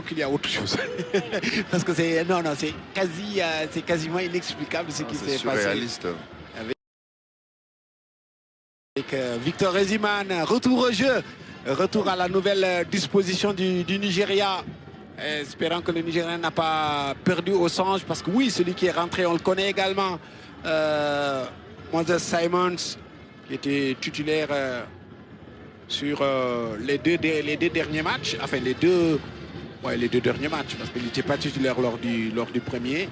qu'il y a autre chose. Parce que c'est non, non, c'est quasiment inexplicable ce qui s'est passé. C'est surréaliste. Avec Victor Osimhen, retour au jeu, retour à la nouvelle disposition du Nigeria. Espérant que le Nigeria n'a pas perdu au change, parce que oui, celui qui est rentré, on le connaît également. Moses Simons, qui était titulaire sur les deux derniers matchs, enfin les deux derniers matchs, parce qu'il n'était pas titulaire lors du premier,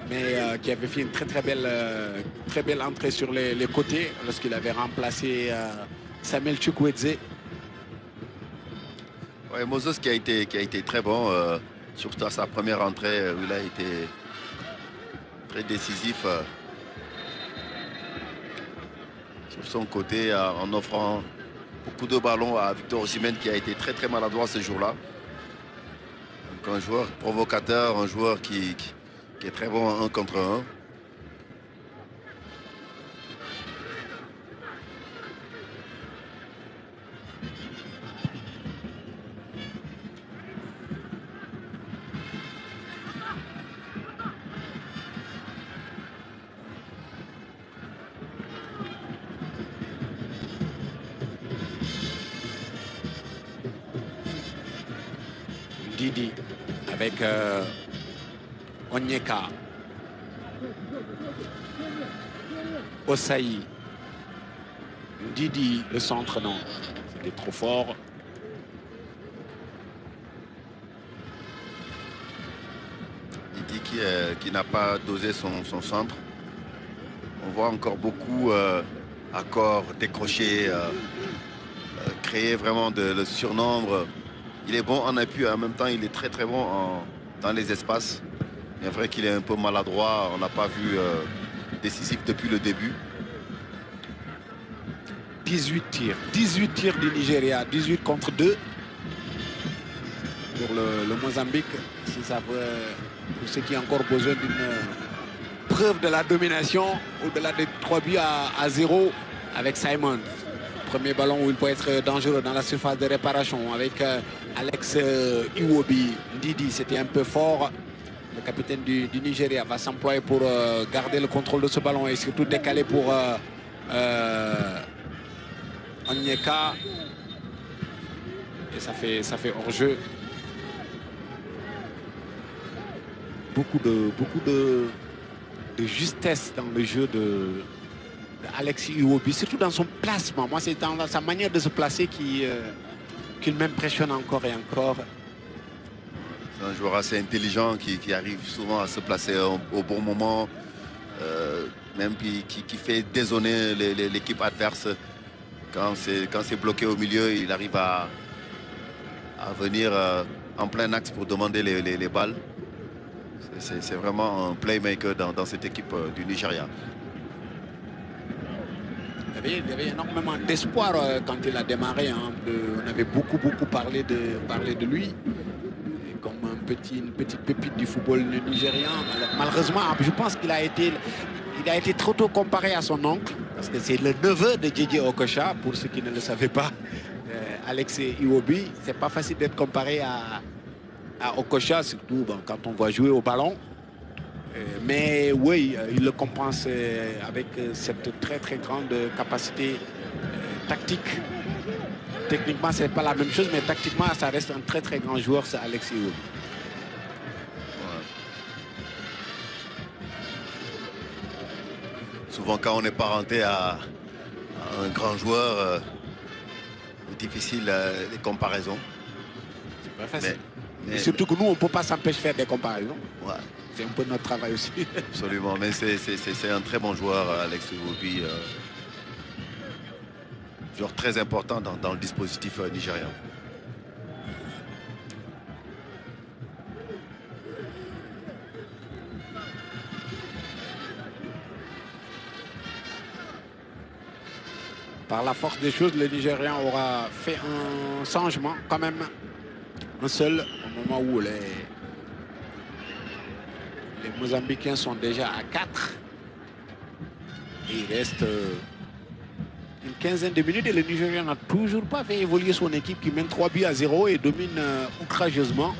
mais qui avait fait une très belle entrée sur les côtés lorsqu'il avait remplacé Samuel Chukwueze. Ouais, Moses qui a été très bon, surtout à sa première entrée où il a été très décisif sur son côté en offrant beaucoup de ballons à Victor Osimhen qui a été très maladroit ce jour-là. Donc un joueur provocateur, un joueur qui est très bon en 1 contre 1. Didi avec Onyeka, Osayi, Didi, le centre, non, c'était trop fort. Didi qui n'a pas dosé son centre. On voit encore beaucoup accords décrochés, créer vraiment le surnombre. Il est bon en appui, en même temps il est très bon dans les espaces. Il est vrai qu'il est un peu maladroit, on n'a pas vu décisif depuis le début. 18 tirs du Nigeria, 18 contre 2 pour le Mozambique. Si ça peut, pour ceux qui ont encore besoin d'une preuve de la domination, au-delà des 3 buts à 0 avec Simon. Premier ballon où il peut être dangereux dans la surface de réparation avec Alex Iwobi. Ndidi, c'était un peu fort. Le capitaine du Nigeria va s'employer pour garder le contrôle de ce ballon et surtout décaler pour Onyeka. Et ça fait hors-jeu. Beaucoup de justesse dans le jeu de Alex Iwobi, surtout dans son placement. Moi, c'est dans sa manière de se placer qu'il m'impressionne encore et encore. C'est un joueur assez intelligent qui arrive souvent à se placer au bon moment, même qui fait dézonner l'équipe adverse. Quand c'est bloqué au milieu, il arrive à venir en plein axe pour demander les balles. C'est vraiment un playmaker dans cette équipe du Nigeria. Il y avait énormément d'espoir quand il a démarré. Hein, on avait beaucoup parlé de lui comme une petite pépite du football nigérian. Malheureusement, je pense qu'il a été trop tôt comparé à son oncle, parce que c'est le neveu de Djidji Okocha, pour ceux qui ne le savaient pas. Alex Iwobi, c'est pas facile d'être comparé à Okocha, surtout quand on voit jouer au ballon. Mais oui, il le compense avec cette très grande capacité tactique. Techniquement, c'est pas la même chose, mais tactiquement, ça reste un très grand joueur, c'est Alex Iwobi. Ouais. Souvent, quand on est parenté à un grand joueur, c'est difficile les comparaisons. C'est pas facile. Mais surtout que nous, on ne peut pas s'empêcher de faire des comparaisons. Ouais. C'est un peu notre travail aussi. Absolument, mais c'est un très bon joueur, Alex Iwobi. Joueur très important dans le dispositif nigérian. Par la force des choses, le Nigérian aura fait un changement quand même. Un seul, au moment où les Mozambicains sont déjà à 4. Et il reste une quinzaine de minutes et le Nigeria n'a toujours pas fait évoluer son équipe qui mène 3 buts à 0 et domine outrageusement.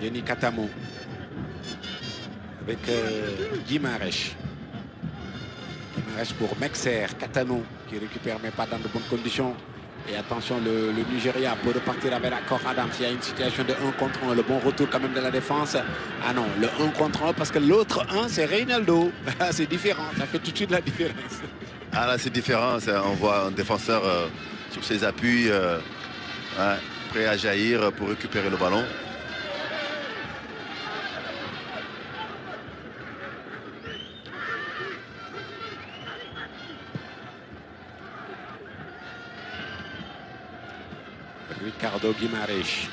Denis Katamo. Avec Guimarães. Guimarães pour Mexer. Katano qui récupère mais pas dans de bonnes conditions. Et attention, le Nigeria peut repartir avec l'accord Adams. Il y a une situation de 1 contre 1. Le bon retour quand même de la défense. Ah non, le 1 contre 1 parce que l'autre 1, c'est Reynaldo. C'est différent, ça fait tout de suite la différence. Ah là, c'est différent. On voit un défenseur sur ses appuis, prêt à jaillir pour récupérer le ballon. Ricardo Guimarães.